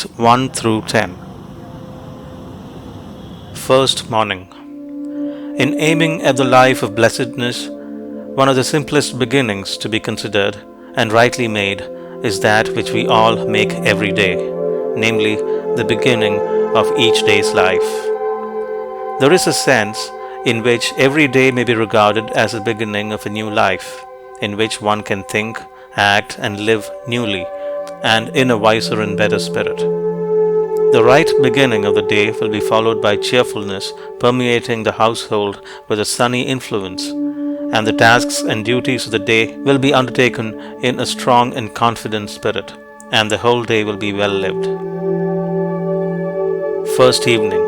1 through 10. First morning. In aiming at the life of blessedness, one of the simplest beginnings to be considered and rightly made is that which we all make every day, namely, the beginning of each day's life. There is a sense in which every day may be regarded as the beginning of a new life, in which one can think, act, and live newly, and in a wiser and better spirit. The right beginning of the day will be followed by cheerfulness permeating the household with a sunny influence, and the tasks and duties of the day will be undertaken in a strong and confident spirit, and the whole day will be well lived. First evening.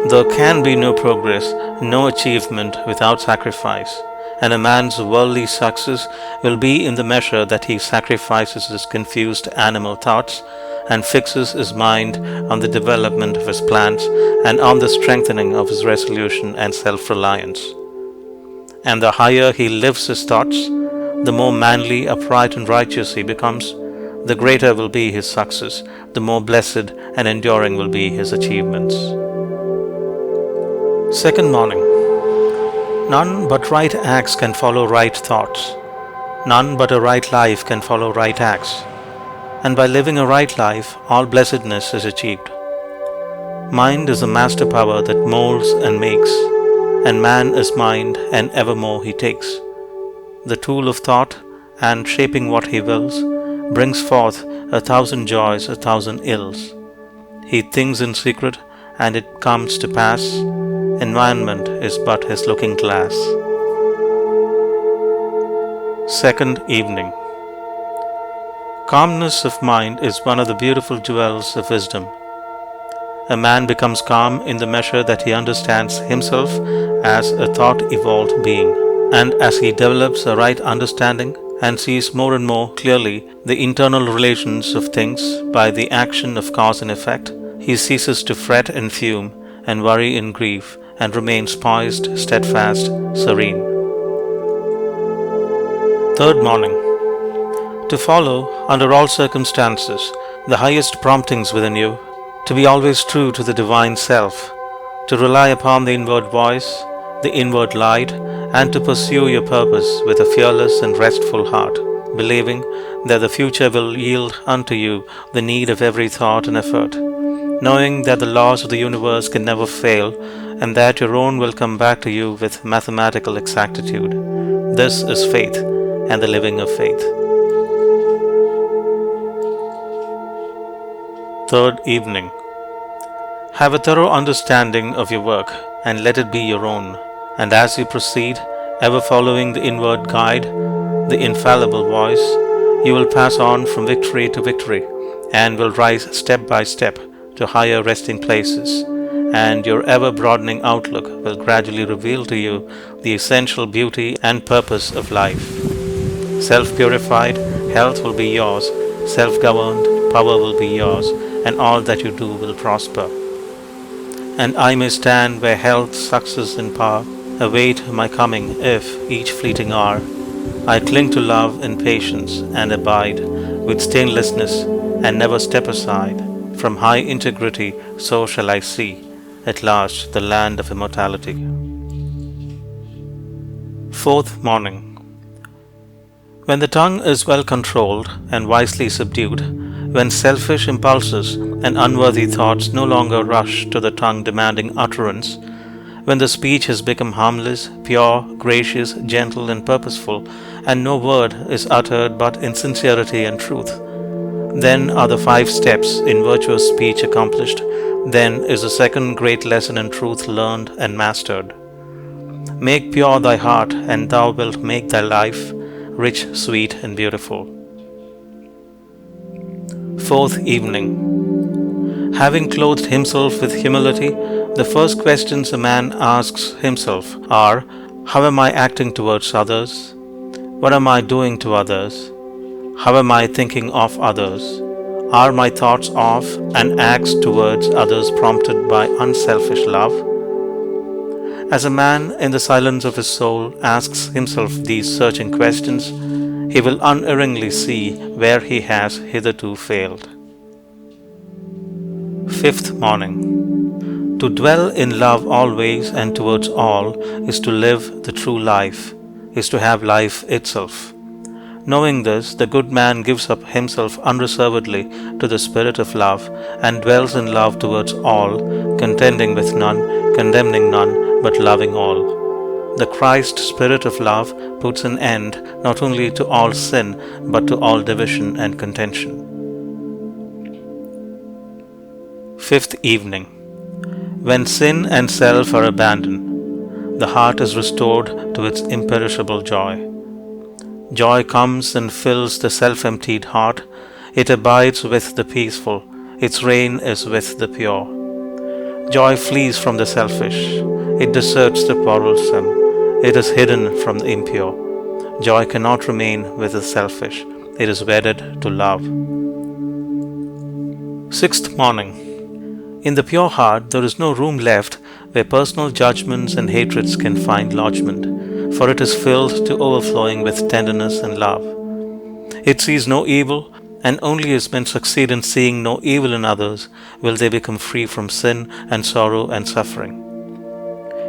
There can be no progress, no achievement without sacrifice, and a man's worldly success will be in the measure that he sacrifices his confused animal thoughts and fixes his mind on the development of his plans and on the strengthening of his resolution and self-reliance. And the higher he lifts his thoughts, the more manly, upright, and righteous he becomes, the greater will be his success, the more blessed and enduring will be his achievements. Second morning. None but right acts can follow right thoughts. None but a right life can follow right acts. And by living a right life, all blessedness is achieved. Mind is the master power that molds and makes, and man is mind, and evermore he takes. The tool of thought, and shaping what he wills, brings forth 1,000 joys, 1,000 ills. He thinks in secret, and it comes to pass. Environment is but his looking glass. Second evening. Calmness of mind is one of the beautiful jewels of wisdom. A man becomes calm in the measure that he understands himself as a thought-evolved being, and as he develops a right understanding and sees more and more clearly the internal relations of things by the action of cause and effect, he ceases to fret and fume and worry and grieve, and remains poised, steadfast, serene. Third morning. To follow, under all circumstances, the highest promptings within you, to be always true to the divine self, to rely upon the inward voice, the inward light, and to pursue your purpose with a fearless and restful heart, believing that the future will yield unto you the need of every thought and effort, knowing that the laws of the universe can never fail, and that your own will come back to you with mathematical exactitude. This is faith, and the living of faith. Third evening. Have a thorough understanding of your work, and let it be your own, and as you proceed, ever following the inward guide, the infallible voice, you will pass on from victory to victory, and will rise step by step to higher resting places, and your ever-broadening outlook will gradually reveal to you the essential beauty and purpose of life. Self-purified, health will be yours, self-governed, power will be yours, and all that you do will prosper. And I may stand where health, success, and power await my coming if, each fleeting hour, I cling to love and patience and abide with stainlessness and never step aside. From high integrity, so shall I see, at last, the land of immortality. Fourth morning. When the tongue is well controlled and wisely subdued, when selfish impulses and unworthy thoughts no longer rush to the tongue demanding utterance, when the speech has become harmless, pure, gracious, gentle, and purposeful, and no word is uttered but in sincerity and truth, then are the 5 steps in virtuous speech accomplished. Then is the second great lesson in truth learned and mastered. Make pure thy heart, and thou wilt make thy life rich, sweet, and beautiful. Fourth evening. Having clothed himself with humility, the first questions a man asks himself are, how am I acting towards others? What am I doing to others? How am I thinking of others? Are my thoughts of and acts towards others prompted by unselfish love? As a man in the silence of his soul asks himself these searching questions, he will unerringly see where he has hitherto failed. Fifth morning. To dwell in love always and towards all is to live the true life, is to have life itself. Knowing this, the good man gives up himself unreservedly to the spirit of love and dwells in love towards all, contending with none, condemning none, but loving all. The Christ spirit of love puts an end not only to all sin but to all division and contention. Fifth evening. When sin and self are abandoned, the heart is restored to its imperishable joy. Joy comes and fills the self-emptied heart. It abides with the peaceful. Its reign is with the pure. Joy flees from the selfish. It deserts the quarrelsome. It is hidden from the impure. Joy cannot remain with the selfish. It is wedded to love. Sixth morning. In the pure heart, there is no room left where personal judgments and hatreds can find lodgment, for it is filled to overflowing with tenderness and love. It sees no evil, and only as men succeed in seeing no evil in others will they become free from sin and sorrow and suffering.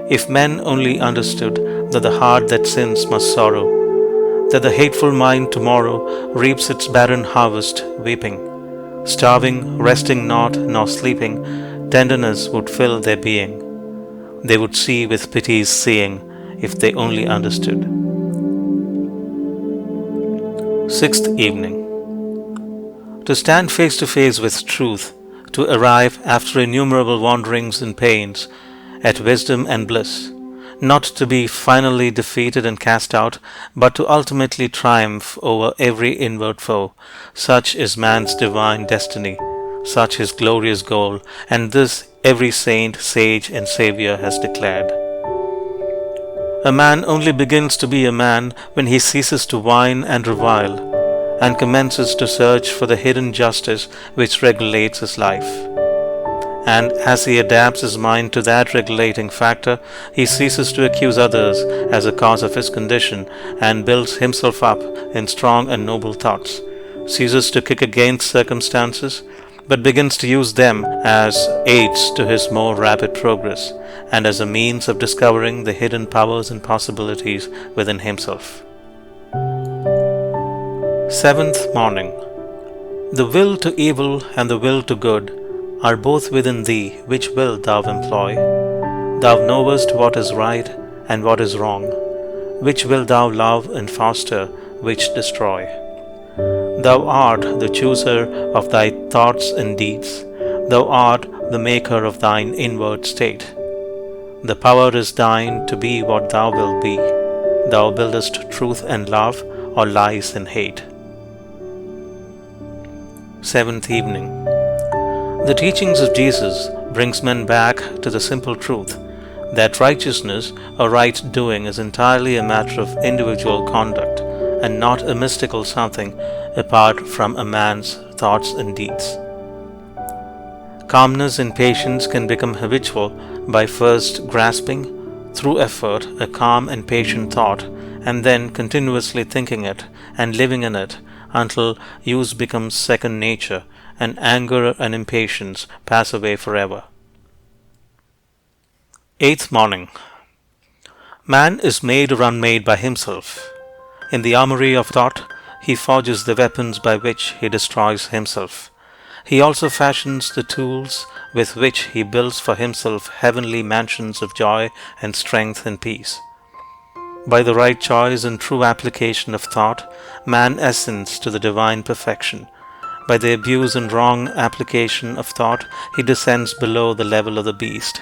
If men only understood that the heart that sins must sorrow, that the hateful mind tomorrow reaps its barren harvest weeping, starving, resting not, nor sleeping, tenderness would fill their being. They would see with pity's seeing, if they only understood. Sixth evening. To stand face to face with truth, to arrive after innumerable wanderings and pains at wisdom and bliss, not to be finally defeated and cast out, but to ultimately triumph over every inward foe. Such is man's divine destiny, such his glorious goal, and this every saint, sage, and savior has declared. A man only begins to be a man when he ceases to whine and revile, and commences to search for the hidden justice which regulates his life. And as he adapts his mind to that regulating factor, he ceases to accuse others as a cause of his condition and builds himself up in strong and noble thoughts, ceases to kick against circumstances, but begins to use them as aids to his more rapid progress and as a means of discovering the hidden powers and possibilities within himself. Seventh morning. The will to evil and the will to good are both within thee, which will thou employ? Thou knowest what is right and what is wrong. Which will thou love and foster, which destroy? Thou art the chooser of thy thoughts and deeds. Thou art the maker of thine inward state. The power is thine to be what thou wilt be. Thou buildest truth and love, or lies and hate. Seventh evening. The teachings of Jesus brings men back to the simple truth that righteousness or right doing is entirely a matter of individual conduct and not a mystical something apart from a man's thoughts and deeds. Calmness and patience can become habitual by first grasping, through effort, a calm and patient thought, and then continuously thinking it and living in it until use becomes second nature and anger and impatience pass away forever. Eighth morning. Man is made or unmade by himself. In the armory of thought, he forges the weapons by which he destroys himself. He also fashions the tools with which he builds for himself heavenly mansions of joy and strength and peace. By the right choice and true application of thought, man ascends to the divine perfection. By the abuse and wrong application of thought, he descends below the level of the beast.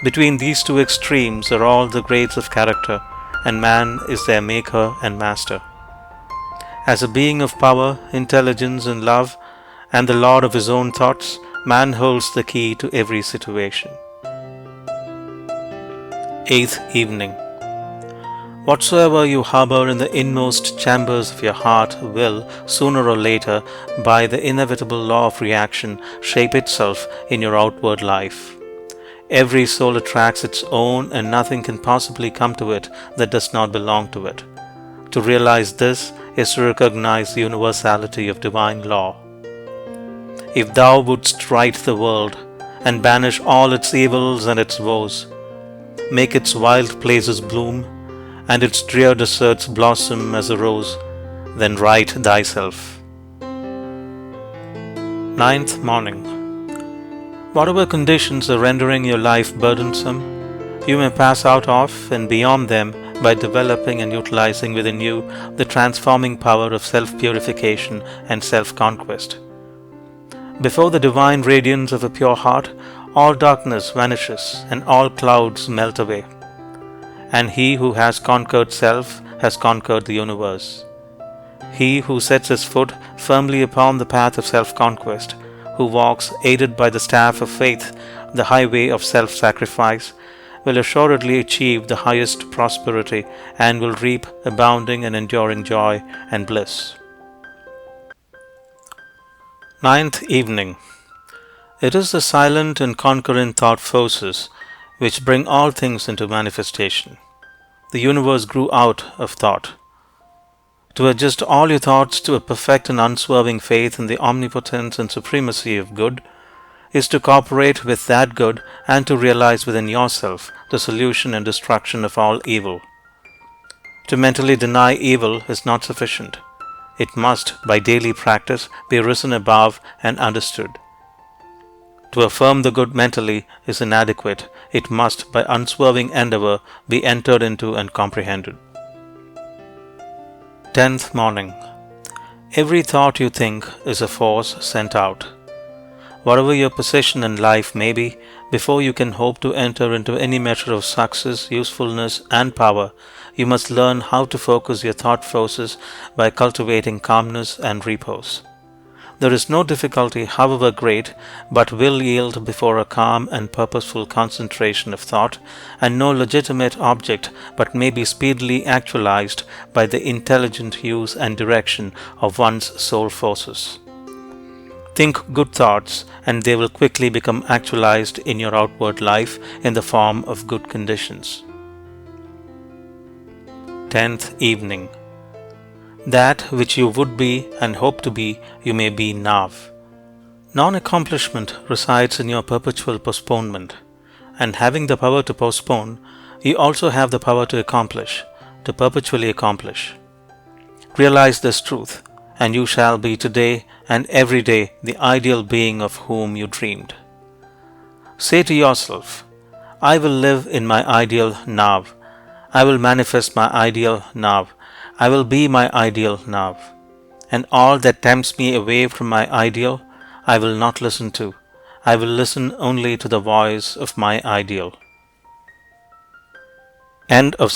Between these two extremes are all the grades of character, and man is their maker and master. As a being of power, intelligence, and love, and the lord of his own thoughts, man holds the key to every situation. Eighth evening. Whatsoever you harbor in the inmost chambers of your heart will, sooner or later, by the inevitable law of reaction, shape itself in your outward life. Every soul attracts its own, and nothing can possibly come to it that does not belong to it. To realize this is to recognize the universality of divine law. If thou wouldst right the world, and banish all its evils and its woes, make its wild places bloom, and its drear deserts blossom as a rose, then right thyself. Ninth morning. Whatever conditions are rendering your life burdensome, you may pass out of and beyond them by developing and utilizing within you the transforming power of self-purification and self-conquest. Before the divine radiance of a pure heart, all darkness vanishes and all clouds melt away. And he who has conquered self has conquered the universe. He who sets his foot firmly upon the path of self-conquest, who walks aided by the staff of faith, the highway of self-sacrifice, will assuredly achieve the highest prosperity and will reap abounding and enduring joy and bliss. Ninth evening. It is the silent and conquering thought forces which bring all things into manifestation. The universe grew out of thought. To adjust all your thoughts to a perfect and unswerving faith in the omnipotence and supremacy of good is to cooperate with that good and to realize within yourself the solution and destruction of all evil. To mentally deny evil is not sufficient. It must, by daily practice, be risen above and understood. To affirm the good mentally is inadequate. It must, by unswerving endeavor, be entered into and comprehended. 10th morning. Every thought you think is a force sent out. Whatever your position in life may be, before you can hope to enter into any measure of success, usefulness, and power, you must learn how to focus your thought forces by cultivating calmness and repose. There is no difficulty, however great, but will yield before a calm and purposeful concentration of thought, and no legitimate object but may be speedily actualized by the intelligent use and direction of one's soul forces. Think good thoughts, and they will quickly become actualized in your outward life in the form of good conditions. 10th evening. That which you would be and hope to be, you may be now. Non-accomplishment resides in your perpetual postponement, and having the power to postpone, you also have the power to accomplish, to perpetually accomplish. Realize this truth, and you shall be today and every day the ideal being of whom you dreamed. Say to yourself, I will live in my ideal now. I will manifest my ideal now. I will be my ideal now. And all that tempts me away from my ideal, I will not listen to. I will listen only to the voice of my ideal. End of